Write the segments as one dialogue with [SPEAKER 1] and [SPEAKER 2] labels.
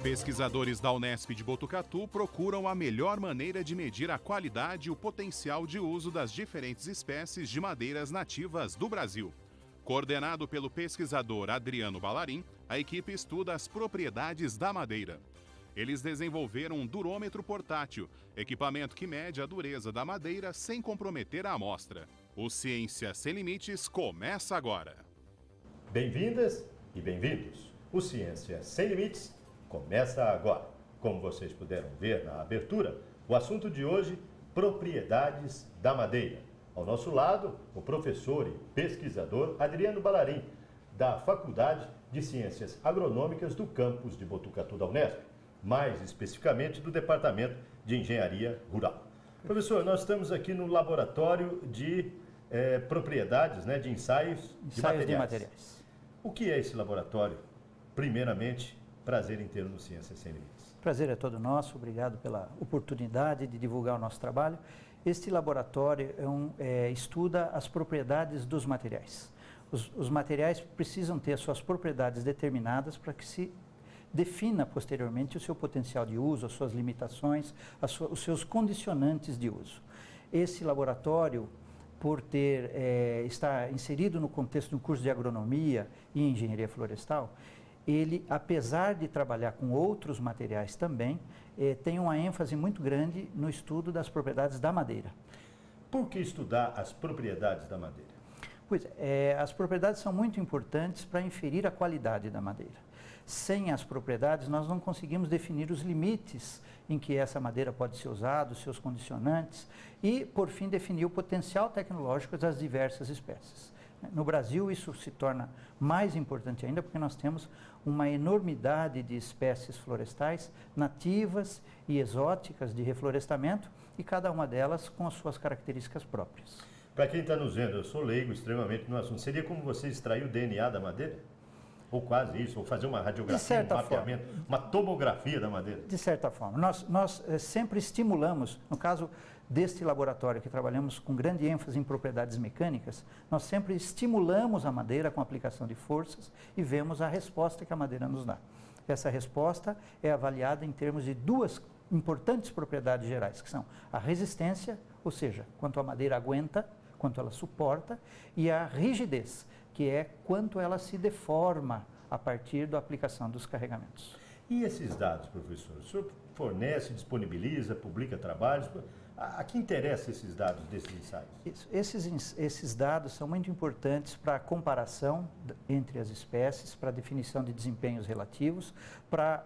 [SPEAKER 1] Pesquisadores da Unesp de Botucatu procuram a melhor maneira de medir a qualidade e o potencial de uso das diferentes espécies de madeiras nativas do Brasil. Coordenado pelo pesquisador Adriano Ballarin, a equipe estuda as propriedades da madeira. Eles desenvolveram um durômetro portátil, equipamento que mede a dureza da madeira sem comprometer a amostra. O Ciência Sem Limites começa agora.
[SPEAKER 2] Bem-vindas e bem-vindos. O Ciência Sem Limites começa agora. Como vocês puderam ver na abertura, o assunto de hoje, propriedades da madeira. Ao nosso lado, o professor e pesquisador Adriano Ballarin, da Faculdade de Ciências Agronômicas do campus de Botucatu da Unesp, mais especificamente do Departamento de Engenharia Rural. Professor, nós estamos aqui no laboratório de propriedades, de ensaios de materiais. O que é esse laboratório? Primeiramente, prazer inteiro no Ciência Sem Limites.
[SPEAKER 3] Prazer é todo nosso, obrigado pela oportunidade de divulgar o nosso trabalho. Este laboratório estuda as propriedades dos materiais. Os materiais precisam ter as suas propriedades determinadas para que se defina posteriormente o seu potencial de uso, as suas limitações, os seus condicionantes de uso. Esse laboratório, por estar inserido no contexto de um curso de agronomia e engenharia florestal, ele, apesar de trabalhar com outros materiais também, tem uma ênfase muito grande no estudo das propriedades da madeira.
[SPEAKER 2] Por que estudar as propriedades da madeira?
[SPEAKER 3] Pois as propriedades são muito importantes para inferir a qualidade da madeira. Sem as propriedades, nós não conseguimos definir os limites em que essa madeira pode ser usada, os seus condicionantes e, por fim, definir o potencial tecnológico das diversas espécies. No Brasil, isso se torna mais importante ainda porque nós temos uma enormidade de espécies florestais nativas e exóticas de reflorestamento e cada uma delas com as suas características próprias.
[SPEAKER 2] Para quem está nos vendo, eu sou leigo extremamente no assunto. Seria como você extrair o DNA da madeira? Ou quase isso, ou fazer uma radiografia, um mapeamento, uma tomografia da madeira?
[SPEAKER 3] De certa forma. Nós sempre estimulamos, no caso deste laboratório que trabalhamos com grande ênfase em propriedades mecânicas, nós sempre estimulamos a madeira com a aplicação de forças e vemos a resposta que a madeira nos dá. Essa resposta é avaliada em termos de duas importantes propriedades gerais, que são a resistência, ou seja, quanto a madeira aguenta, quanto ela suporta, e a rigidez, que é quanto ela se deforma a partir da aplicação dos carregamentos.
[SPEAKER 2] E esses dados, professor? O senhor fornece, disponibiliza, publica trabalhos? A que interessa esses dados desses ensaios?
[SPEAKER 3] Esses dados são muito importantes para a comparação entre as espécies, para a definição de desempenhos relativos, para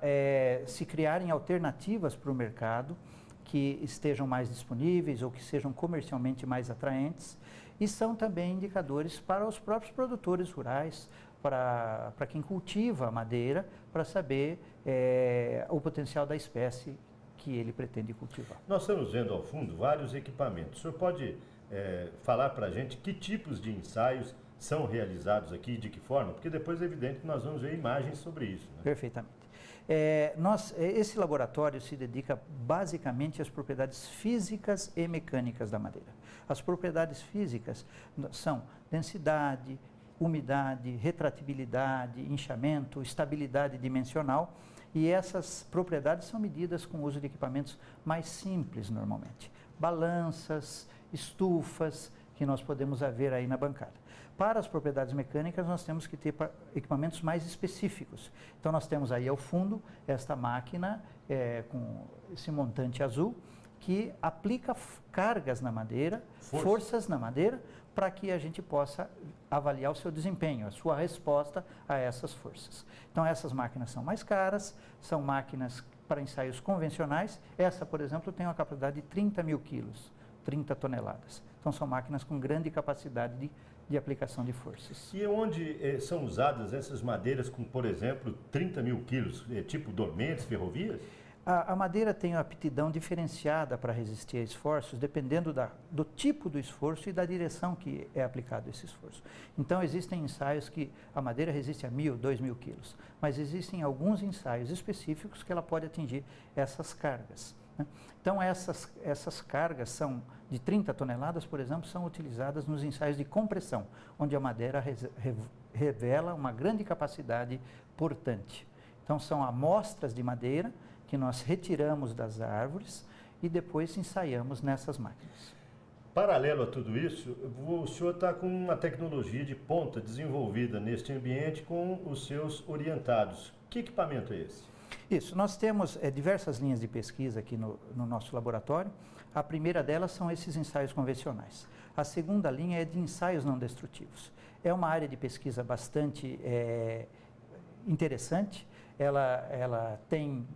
[SPEAKER 3] se criarem alternativas para o mercado que estejam mais disponíveis ou que sejam comercialmente mais atraentes, e são também indicadores para os próprios produtores rurais, para quem cultiva a madeira, para saber o potencial da espécie que ele pretende cultivar.
[SPEAKER 2] Nós estamos vendo ao fundo vários equipamentos. O senhor pode falar para a gente que tipos de ensaios são realizados aqui e de que forma? Porque depois é evidente que nós vamos ver imagens sobre isso.
[SPEAKER 3] Perfeitamente. Esse laboratório se dedica basicamente às propriedades físicas e mecânicas da madeira. As propriedades físicas são densidade, umidade, retratibilidade, inchamento, estabilidade dimensional, e essas propriedades são medidas com o uso de equipamentos mais simples normalmente. Balanças, estufas, que nós podemos ver aí na bancada. Para as propriedades mecânicas, nós temos que ter equipamentos mais específicos. Então, nós temos aí ao fundo esta máquina com esse montante azul, que aplica cargas na madeira, forças na madeira, para que a gente possa avaliar o seu desempenho, a sua resposta a essas forças. Então, essas máquinas são mais caras, são máquinas para ensaios convencionais. Essa, por exemplo, tem uma capacidade de 30 mil quilos, 30 toneladas. Então, são máquinas com grande capacidade de aplicação de forças.
[SPEAKER 2] E onde são usadas essas madeiras com, por exemplo, 30 mil quilos, tipo dormentes, ferrovias?
[SPEAKER 3] A madeira tem uma aptidão diferenciada para resistir a esforços, dependendo do tipo do esforço e da direção que é aplicado esse esforço. Então, existem ensaios que a madeira resiste a 1.000, 2.000 quilos, mas existem alguns ensaios específicos que ela pode atingir essas cargas, né? Então, essas cargas são de 30 toneladas, por exemplo, são utilizadas nos ensaios de compressão, onde a madeira revela uma grande capacidade portante. Então, são amostras de madeira que nós retiramos das árvores e depois ensaiamos nessas máquinas.
[SPEAKER 2] Paralelo a tudo isso, o senhor está com uma tecnologia de ponta desenvolvida neste ambiente com os seus orientados. Que equipamento é esse?
[SPEAKER 3] Isso, nós temos diversas linhas de pesquisa aqui no nosso laboratório. A primeira delas são esses ensaios convencionais. A segunda linha é de ensaios não destrutivos. É uma área de pesquisa bastante interessante. Ela tem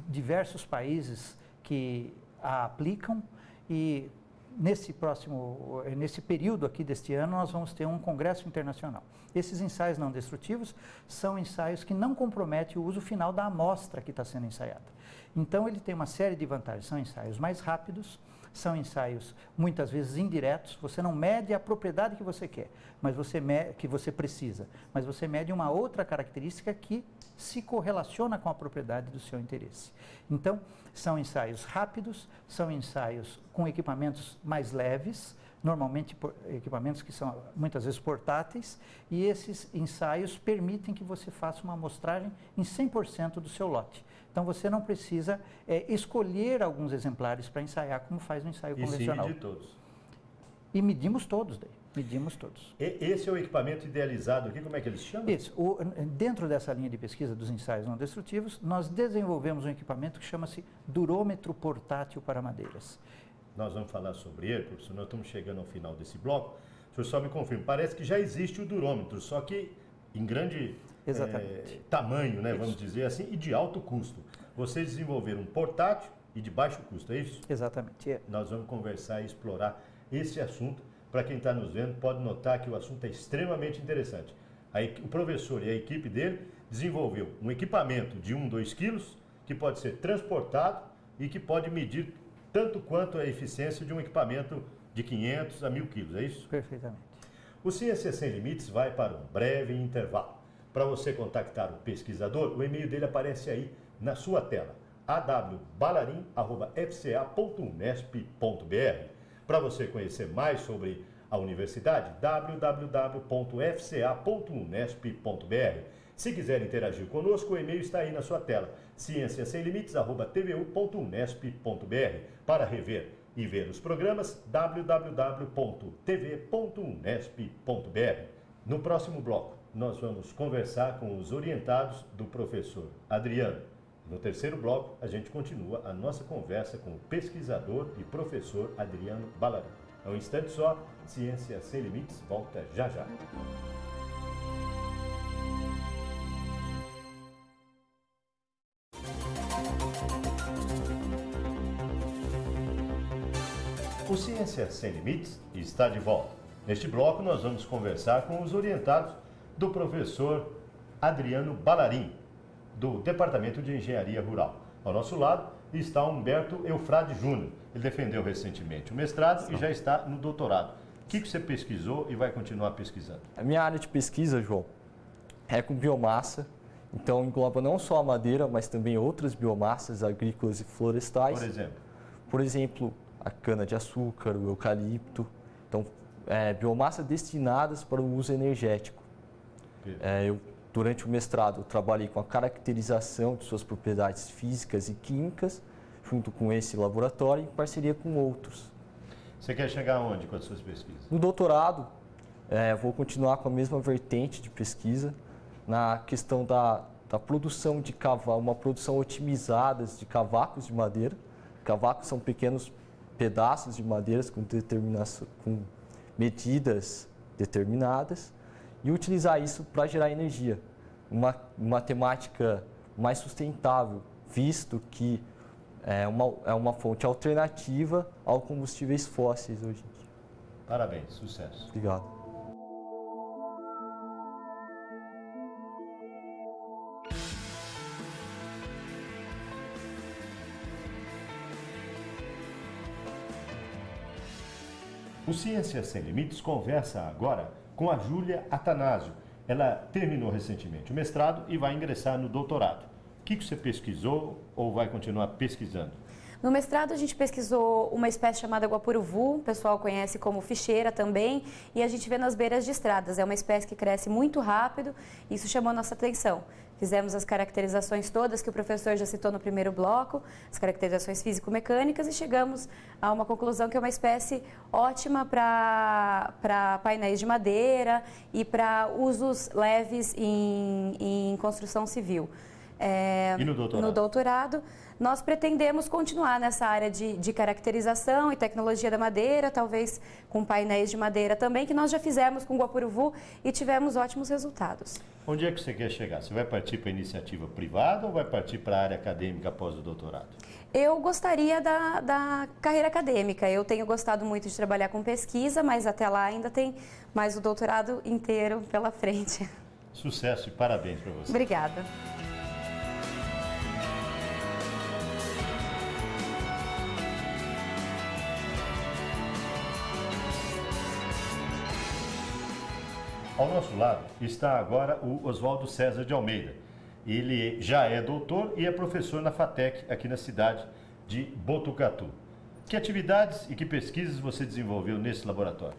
[SPEAKER 3] diversos países que a aplicam e nesse período aqui deste ano nós vamos ter um congresso internacional. Esses ensaios não destrutivos são ensaios que não comprometem o uso final da amostra que está sendo ensaiada. Então ele tem uma série de vantagens, são ensaios mais rápidos, são ensaios muitas vezes indiretos, você não mede a propriedade que você quer, mas que você precisa, mas você mede uma outra característica que se correlaciona com a propriedade do seu interesse. Então, são ensaios rápidos, são ensaios com equipamentos mais leves, normalmente equipamentos que são muitas vezes portáteis, e esses ensaios permitem que você faça uma amostragem em 100% do seu lote. Então, você não precisa escolher alguns exemplares para ensaiar, como faz no ensaio convencional.
[SPEAKER 2] E medir todos.
[SPEAKER 3] E medimos todos daí. Medimos todos.
[SPEAKER 2] Esse é o equipamento idealizado aqui, como é que ele se chama?
[SPEAKER 3] Isso. Dentro dessa linha de pesquisa dos ensaios não destrutivos, nós desenvolvemos um equipamento que chama-se durômetro portátil para madeiras.
[SPEAKER 2] Nós vamos falar sobre ele, professor, nós estamos chegando ao final desse bloco. O senhor só me confirma, parece que já existe o durômetro, só que em grande tamanho, né, vamos dizer assim, e de alto custo. Vocês desenvolveram um portátil e de baixo custo, é isso?
[SPEAKER 3] Exatamente.
[SPEAKER 2] Nós vamos conversar e explorar esse assunto. Para quem está nos vendo, pode notar que o assunto é extremamente interessante. O professor e a equipe dele desenvolveu um equipamento de 1, 2 quilos, que pode ser transportado e que pode medir tanto quanto a eficiência de um equipamento de 500 a 1.000 quilos, é isso?
[SPEAKER 3] Perfeitamente.
[SPEAKER 2] O Ciência Sem Limites vai para um breve intervalo. Para você contactar o pesquisador, o e-mail dele aparece aí na sua tela, awbalarim@fca.unesp.br. Para você conhecer mais sobre a universidade, www.fca.unesp.br. Se quiser interagir conosco, o e-mail está aí na sua tela, cienciasemlimites@tvu.unesp.br. Para rever e ver os programas, www.tv.unesp.br. No próximo bloco, nós vamos conversar com os orientados do professor Adriano. No terceiro bloco, a gente continua a nossa conversa com o pesquisador e professor Adriano Balarim. É um instante só, Ciência Sem Limites volta já já. O Ciência Sem Limites está de volta. Neste bloco, nós vamos conversar com os orientados do professor Adriano Balarim, do Departamento de Engenharia Rural. Ao nosso lado está Humberto Eufrade Júnior. Ele defendeu recentemente o mestrado e já está no doutorado. O que você pesquisou e vai continuar pesquisando?
[SPEAKER 4] A minha área de pesquisa, João, é com biomassa. Então, engloba não só a madeira, mas também outras biomassas agrícolas e florestais. Por exemplo, a cana-de-açúcar, o eucalipto. Então, biomassa destinadas para o uso energético. Durante o mestrado, eu trabalhei com a caracterização de suas propriedades físicas e químicas, junto com esse laboratório, em parceria com outros.
[SPEAKER 2] Você quer chegar aonde com as suas pesquisas?
[SPEAKER 4] No doutorado, vou continuar com a mesma vertente de pesquisa, na questão da produção de cavalo, uma produção otimizada de cavacos de madeira. Cavacos são pequenos pedaços de madeiras com medidas determinadas, e utilizar isso para gerar energia. Uma temática mais sustentável, visto que é uma fonte alternativa aos combustíveis fósseis hoje em dia.
[SPEAKER 2] Parabéns, sucesso.
[SPEAKER 4] Obrigado.
[SPEAKER 2] O Ciência Sem Limites conversa agora com a Júlia Atanásio. Ela terminou recentemente o mestrado e vai ingressar no doutorado. O que você pesquisou ou vai continuar pesquisando?
[SPEAKER 5] No mestrado, a gente pesquisou uma espécie chamada guapuruvu, o pessoal conhece como ficheira também, e a gente vê nas beiras de estradas. É uma espécie que cresce muito rápido, e isso chamou a nossa atenção. Fizemos as caracterizações todas que o professor já citou no primeiro bloco, as caracterizações físico-mecânicas, e chegamos a uma conclusão que é uma espécie ótima para painéis de madeira e para usos leves em construção civil.
[SPEAKER 2] E no doutorado?
[SPEAKER 5] No doutorado, nós pretendemos continuar nessa área de caracterização e tecnologia da madeira, talvez com painéis de madeira também, que nós já fizemos com o guapuruvu e tivemos ótimos resultados.
[SPEAKER 2] Onde é que você quer chegar? Você vai partir para a iniciativa privada ou vai partir para a área acadêmica após o doutorado?
[SPEAKER 5] Eu gostaria da carreira acadêmica. Eu tenho gostado muito de trabalhar com pesquisa, mas até lá ainda tem mais o doutorado inteiro pela frente.
[SPEAKER 2] Sucesso e parabéns para você.
[SPEAKER 5] Obrigada.
[SPEAKER 2] Ao nosso lado está agora o Oswaldo César de Almeida. Ele já é doutor e é professor na FATEC, aqui na cidade de Botucatu. Que atividades e que pesquisas você desenvolveu nesse laboratório?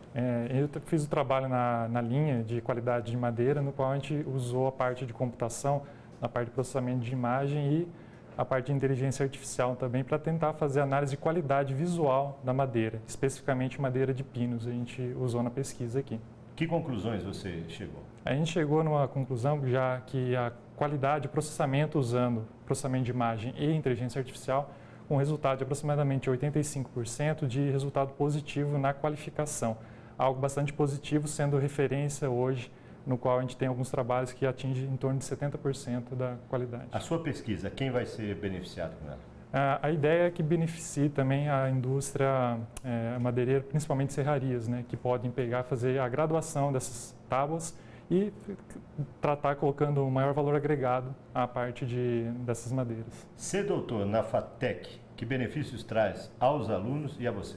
[SPEAKER 6] Eu fiz o trabalho na linha de qualidade de madeira, no qual a gente usou a parte de computação, a parte de processamento de imagem e a parte de inteligência artificial também para tentar fazer análise de qualidade visual da madeira, especificamente madeira de pinos, a gente usou na pesquisa aqui.
[SPEAKER 2] Que conclusões você chegou?
[SPEAKER 6] A gente chegou numa conclusão já que a qualidade de processamento usando processamento de imagem e inteligência artificial, com resultado de aproximadamente 85% de resultado positivo na qualificação. Algo bastante positivo, sendo referência hoje, no qual a gente tem alguns trabalhos que atingem em torno de 70% da qualidade.
[SPEAKER 2] A sua pesquisa, quem vai ser beneficiado com ela?
[SPEAKER 6] A ideia é que beneficie também a indústria madeireira, principalmente serrarias, né, que podem fazer a graduação dessas tábuas e tratar colocando um maior valor agregado à parte dessas madeiras.
[SPEAKER 2] Ser doutor na FATEC, que benefícios traz aos alunos e a você?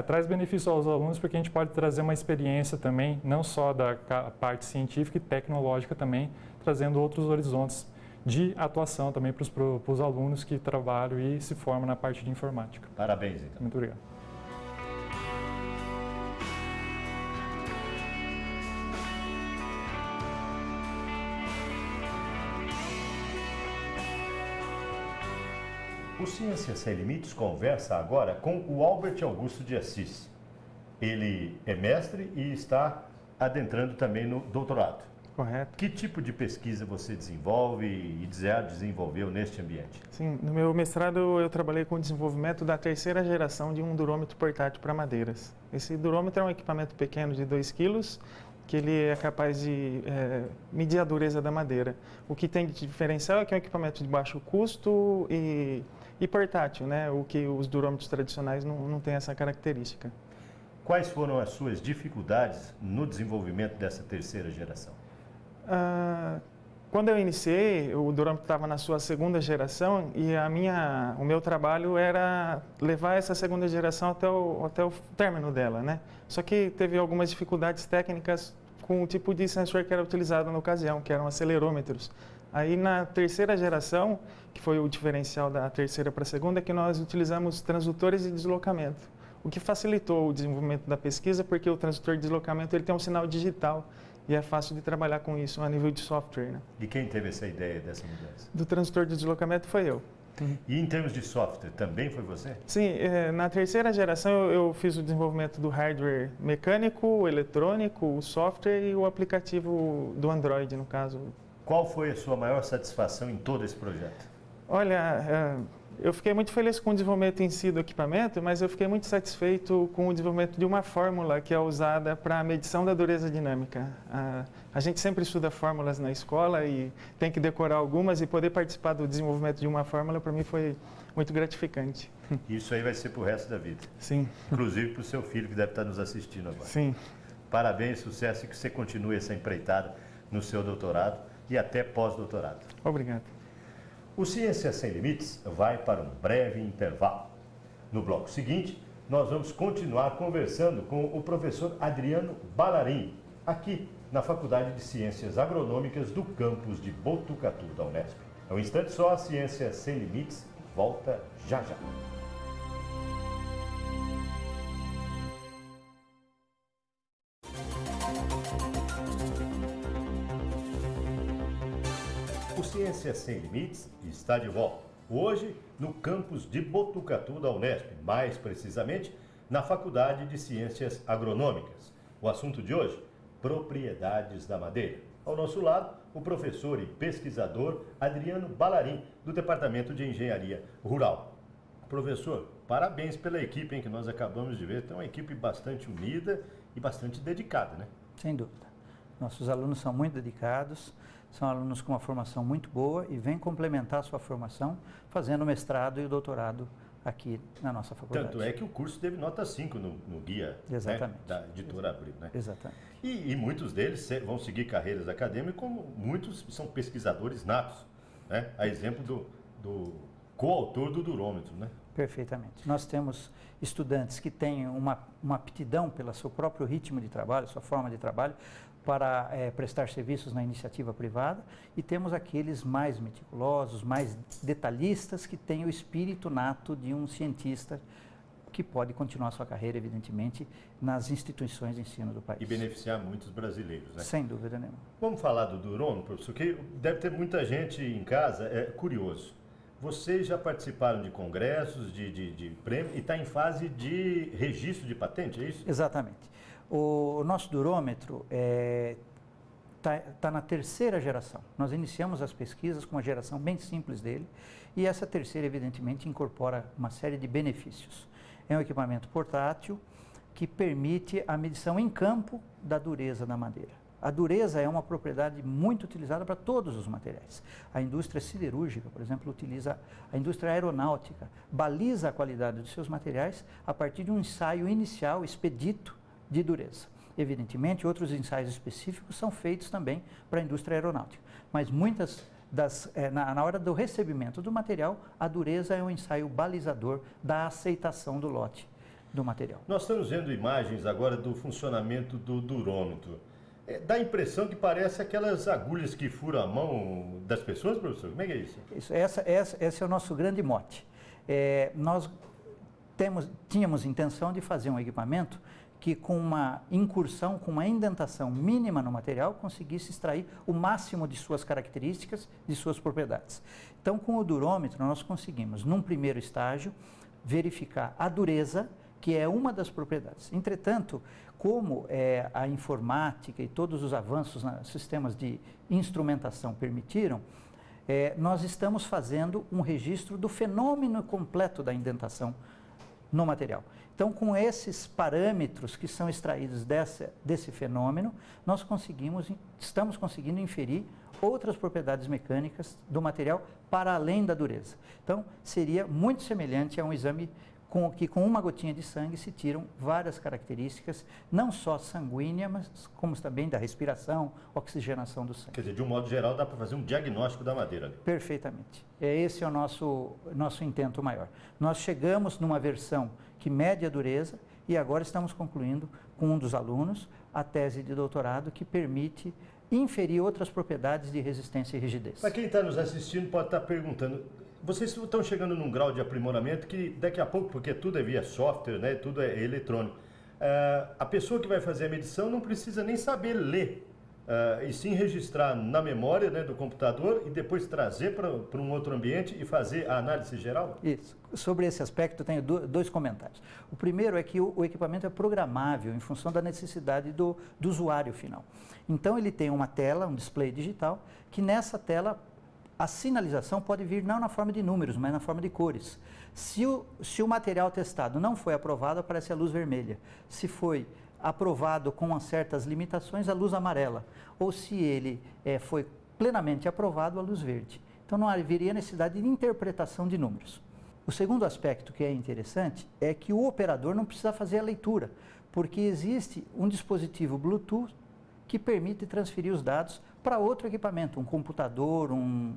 [SPEAKER 6] Traz benefício aos alunos porque a gente pode trazer uma experiência também, não só da parte científica e tecnológica também, trazendo outros horizontes de atuação também para os alunos que trabalham e se formam na parte de informática.
[SPEAKER 2] Parabéns, então.
[SPEAKER 6] Muito obrigado.
[SPEAKER 2] O Ciência Sem Limites conversa agora com o Albert Augusto de Assis. Ele é mestre e está adentrando também no doutorado.
[SPEAKER 7] Correto.
[SPEAKER 2] Que tipo de pesquisa você desenvolve e desenvolveu neste ambiente?
[SPEAKER 7] Sim, no meu mestrado eu trabalhei com o desenvolvimento da terceira geração de um durômetro portátil para madeiras. Esse durômetro é um equipamento pequeno de 2 kg, que ele é capaz de medir a dureza da madeira. O que tem de diferencial é que é um equipamento de baixo custo e portátil, né? O que os durômetros tradicionais não têm essa característica.
[SPEAKER 2] Quais foram as suas dificuldades no desenvolvimento dessa terceira geração?
[SPEAKER 7] Quando eu iniciei, o durômetro estava na sua segunda geração e o meu trabalho era levar essa segunda geração até o término dela, né? Só que teve algumas dificuldades técnicas com o tipo de sensor que era utilizado na ocasião, que eram acelerômetros. Aí na terceira geração, que foi o diferencial da terceira para a segunda, é que nós utilizamos transdutores de deslocamento, o que facilitou o desenvolvimento da pesquisa, porque o transdutor de deslocamento ele tem um sinal digital e é fácil de trabalhar com isso a nível de software, né?
[SPEAKER 2] E quem teve essa ideia dessa mudança?
[SPEAKER 7] Do transdutor de deslocamento foi eu.
[SPEAKER 2] E em termos de software, também foi você?
[SPEAKER 7] Sim, na terceira geração eu fiz o desenvolvimento do hardware mecânico, o eletrônico, o software e o aplicativo do Android, no caso.
[SPEAKER 2] Qual foi a sua maior satisfação em todo esse projeto?
[SPEAKER 7] Olha, eu fiquei muito feliz com o desenvolvimento em si do equipamento, mas eu fiquei muito satisfeito com o desenvolvimento de uma fórmula que é usada para a medição da dureza dinâmica. A gente sempre estuda fórmulas na escola e tem que decorar algumas, e poder participar do desenvolvimento de uma fórmula para mim foi muito gratificante.
[SPEAKER 2] Isso aí vai ser para o resto da vida.
[SPEAKER 7] Sim.
[SPEAKER 2] Inclusive para o seu filho que deve estar nos assistindo agora.
[SPEAKER 7] Sim.
[SPEAKER 2] Parabéns, sucesso e que você continue essa empreitada no seu doutorado e até pós-doutorado.
[SPEAKER 7] Obrigado.
[SPEAKER 2] O Ciência Sem Limites vai para um breve intervalo. No bloco seguinte, nós vamos continuar conversando com o professor Adriano Ballarin, aqui na Faculdade de Ciências Agronômicas do campus de Botucatu, da Unesp. É um instante só, a Ciência Sem Limites volta já já. O Ciência Sem Limites está de volta. Hoje, no campus de Botucatu da Unesp, mais precisamente, na Faculdade de Ciências Agronômicas. O assunto de hoje, propriedades da madeira. Ao nosso lado, o professor e pesquisador Adriano Ballarin, do Departamento de Engenharia Rural. Professor, parabéns pela equipe, hein, que nós acabamos de ver. Tem uma equipe bastante unida e bastante dedicada, né?
[SPEAKER 3] Sem dúvida. Nossos alunos são muito dedicados, são alunos com uma formação muito boa e vêm complementar a sua formação fazendo o mestrado e o doutorado aqui na nossa faculdade.
[SPEAKER 2] Tanto é que o curso teve nota 5 no guia, né, da editora Abril, né?
[SPEAKER 3] Exatamente.
[SPEAKER 2] E muitos deles vão seguir carreiras acadêmicas, como muitos são pesquisadores natos, né? A exemplo do coautor do durômetro, né?
[SPEAKER 3] Perfeitamente. Nós temos estudantes que têm uma aptidão pelo seu próprio ritmo de trabalho, sua forma de trabalho, para prestar serviços na iniciativa privada, e temos aqueles mais meticulosos, mais detalhistas, que têm o espírito nato de um cientista que pode continuar sua carreira, evidentemente, nas instituições de ensino do país.
[SPEAKER 2] E beneficiar muitos brasileiros, né?
[SPEAKER 3] Sem dúvida nenhuma.
[SPEAKER 2] Vamos falar do durômetro, professor, que deve ter muita gente em casa curioso. Vocês já participaram de congressos, de prêmios, e está em fase de registro de patente, é isso?
[SPEAKER 3] Exatamente. O nosso durômetro está na terceira geração. Nós iniciamos as pesquisas com uma geração bem simples dele, e essa terceira, evidentemente, incorpora uma série de benefícios. É um equipamento portátil que permite a medição em campo da dureza da madeira. A dureza é uma propriedade muito utilizada para todos os materiais. A indústria siderúrgica, por exemplo, utiliza, a indústria aeronáutica baliza a qualidade dos seus materiais a partir de um ensaio inicial expedito de dureza. Evidentemente, outros ensaios específicos são feitos também para a indústria aeronáutica, mas muitas na hora do recebimento do material, a dureza é um ensaio balizador da aceitação do lote do material.
[SPEAKER 2] Nós estamos vendo imagens agora do funcionamento do durômetro. Dá a impressão que parece aquelas agulhas que furam a mão das pessoas, professor? Como é que é isso?
[SPEAKER 3] Esse é o nosso grande mote. Nós tínhamos intenção de fazer um equipamento que, com uma incursão, com uma indentação mínima no material, conseguisse extrair o máximo de suas características, de suas propriedades. Então, com o durômetro, nós conseguimos, num primeiro estágio, verificar a dureza, que é uma das propriedades. Entretanto, como a informática e todos os avanços nos sistemas de instrumentação permitiram, nós estamos fazendo um registro do fenômeno completo da indentação no material. Então, com esses parâmetros que são extraídos desse fenômeno, nós estamos conseguindo inferir outras propriedades mecânicas do material para além da dureza. Então, seria muito semelhante a um exame com uma gotinha de sangue se tiram várias características, não só sanguínea, mas como também da respiração, oxigenação do sangue.
[SPEAKER 2] Quer dizer, de um modo geral, dá para fazer um diagnóstico da madeira ali.
[SPEAKER 3] Perfeitamente. Esse é o nosso intento maior. Nós chegamos numa versão que mede a dureza e agora estamos concluindo com um dos alunos a tese de doutorado que permite inferir outras propriedades de resistência e rigidez.
[SPEAKER 2] Para quem está nos assistindo pode estar perguntando, vocês estão chegando num grau de aprimoramento que daqui a pouco, porque tudo é via software, né, tudo é eletrônico, a pessoa que vai fazer a medição não precisa nem saber ler, e sim registrar na memória, né, do computador e depois trazer para um outro ambiente e fazer a análise geral?
[SPEAKER 3] Isso. Sobre esse aspecto, eu tenho dois comentários. O primeiro é que o equipamento é programável em função da necessidade do usuário final. Então, ele tem uma tela, um display digital, que nessa tela a sinalização pode vir não na forma de números, mas na forma de cores. Se o material testado não foi aprovado, aparece a luz vermelha. Se foi aprovado com certas limitações, a luz amarela. Ou se ele foi plenamente aprovado, a luz verde. Então não haveria necessidade de interpretação de números. O segundo aspecto que é interessante é que o operador não precisa fazer a leitura, porque existe um dispositivo Bluetooth que permite transferir os dados para outro equipamento, um computador, um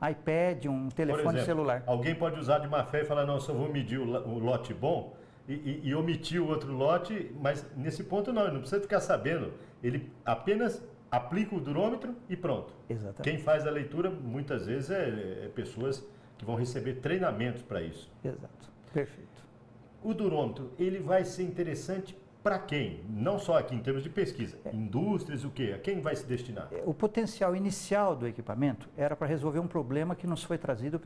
[SPEAKER 3] iPad, um telefone celular.
[SPEAKER 2] Alguém pode usar de má fé e falar, não, só vou medir o lote bom, e omitiu o outro lote, mas nesse ponto não, ele não precisa ficar sabendo. Ele apenas aplica o durômetro e pronto.
[SPEAKER 3] Exatamente.
[SPEAKER 2] Quem faz a leitura, muitas vezes, é pessoas que vão receber treinamentos para isso.
[SPEAKER 3] Exato, perfeito.
[SPEAKER 2] O durômetro, ele vai ser interessante para quem? Não só aqui em termos de pesquisa, indústrias, o quê? A quem vai se destinar?
[SPEAKER 3] O potencial inicial do equipamento era para resolver um problema que nos foi trazido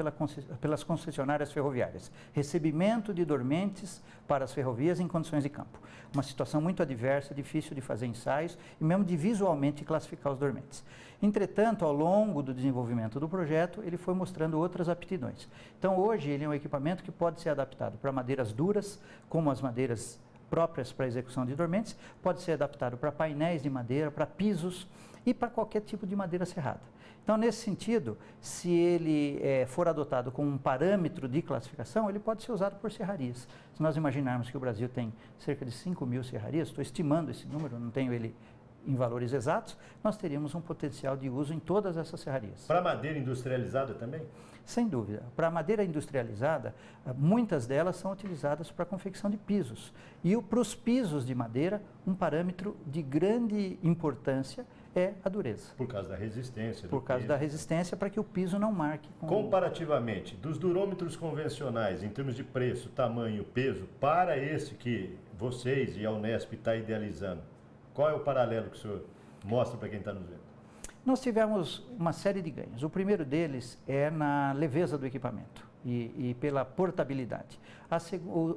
[SPEAKER 3] pelas concessionárias ferroviárias. Recebimento de dormentes para as ferrovias em condições de campo. Uma situação muito adversa, difícil de fazer ensaios e mesmo de visualmente classificar os dormentes. Entretanto, ao longo do desenvolvimento do projeto, ele foi mostrando outras aptidões. Então, hoje, ele é um equipamento que pode ser adaptado para madeiras duras, como as madeiras próprias para a execução de dormentes, pode ser adaptado para painéis de madeira, para pisos e para qualquer tipo de madeira serrada. Então, nesse sentido, se ele for adotado como um parâmetro de classificação, ele pode ser usado por serrarias. Se nós imaginarmos que o Brasil tem cerca de 5.000 serrarias, estou estimando esse número, não tenho ele em valores exatos, nós teríamos um potencial de uso em todas essas serrarias.
[SPEAKER 2] Para madeira industrializada também?
[SPEAKER 3] Sem dúvida. Para a madeira industrializada, muitas delas são utilizadas para a confecção de pisos. E para os pisos de madeira, um parâmetro de grande importância é a dureza.
[SPEAKER 2] Por causa da resistência.
[SPEAKER 3] Por causa da resistência, para que o piso não marque.
[SPEAKER 2] Comparativamente, dos durômetros convencionais, em termos de preço, tamanho, peso, para esse que vocês e a Unesp está idealizando, qual é o paralelo que o senhor mostra para quem está nos vendo?
[SPEAKER 3] Nós tivemos uma série de ganhos. O primeiro deles é na leveza do equipamento e pela portabilidade.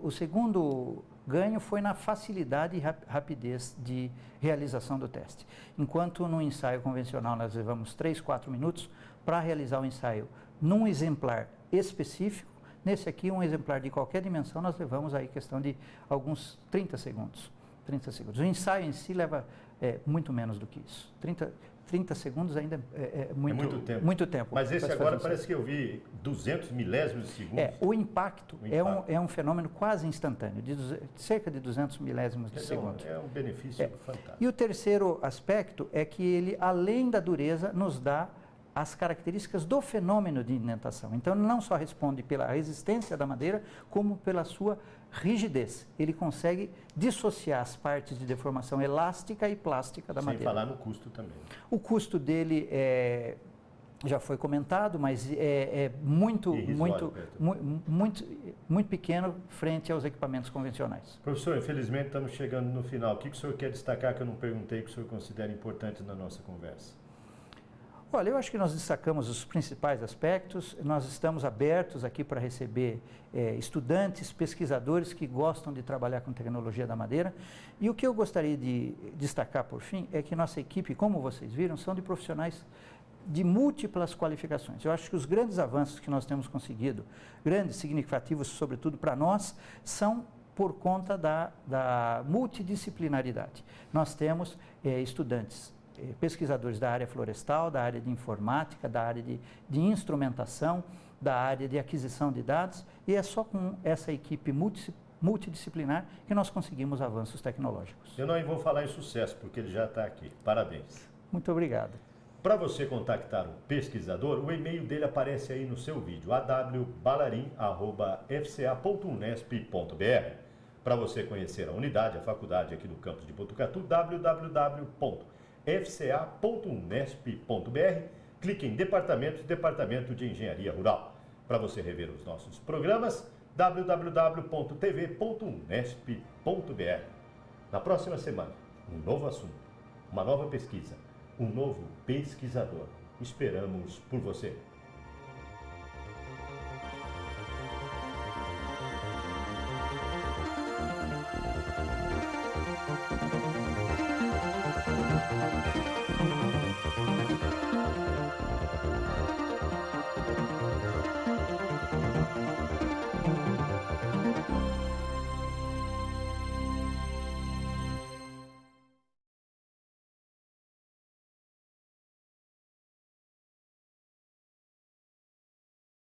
[SPEAKER 3] O segundo ganho foi na facilidade e rapidez de realização do teste. Enquanto no ensaio convencional nós levamos 3, 4 minutos para realizar o ensaio num exemplar específico, nesse aqui, um exemplar de qualquer dimensão, nós levamos aí questão de alguns 30 segundos. 30 segundos. O ensaio em si leva muito menos do que isso. 30 segundos ainda é muito tempo. Muito tempo.
[SPEAKER 2] Mas esse agora parece que eu vi 200 milésimos de segundo.
[SPEAKER 3] O impacto é um fenômeno quase instantâneo, de cerca de 200 milésimos de segundo.
[SPEAKER 2] É um benefício fantástico.
[SPEAKER 3] E o terceiro aspecto é que ele, além da dureza, nos dá as características do fenômeno de indentação. Então, ele não só responde pela resistência da madeira, como pela sua rigidez. Ele consegue dissociar as partes de deformação elástica e plástica da madeira.
[SPEAKER 2] Sem falar no custo também.
[SPEAKER 3] O custo dele já foi comentado, mas é muito pequeno frente aos equipamentos convencionais.
[SPEAKER 2] Professor, infelizmente estamos chegando no final. O que o senhor quer destacar que eu não perguntei, que o senhor considera importante na nossa conversa?
[SPEAKER 3] Olha, eu acho que nós destacamos os principais aspectos. Nós estamos abertos aqui para receber estudantes, pesquisadores que gostam de trabalhar com tecnologia da madeira. E o que eu gostaria de destacar, por fim, é que nossa equipe, como vocês viram, são de profissionais de múltiplas qualificações. Eu acho que os grandes avanços que nós temos conseguido, grandes, significativos, sobretudo para nós, são por conta da multidisciplinaridade. Nós temos estudantes, pesquisadores da área florestal, da área de informática, da área de instrumentação, da área de aquisição de dados, e é só com essa equipe multidisciplinar que nós conseguimos avanços tecnológicos.
[SPEAKER 2] Eu não vou falar em sucesso, porque ele já está aqui. Parabéns.
[SPEAKER 3] Muito obrigado.
[SPEAKER 2] Para você contactar um pesquisador, o e-mail dele aparece aí no seu vídeo, awbalarim@fca.unesp.br. Para você conhecer a unidade, a faculdade aqui no campus de Botucatu, www.fca.unesp.br. Clique em Departamento de Engenharia Rural. Para você rever os nossos programas, www.tv.unesp.br. Na próxima semana, um novo assunto, uma nova pesquisa, um novo pesquisador. Esperamos por você.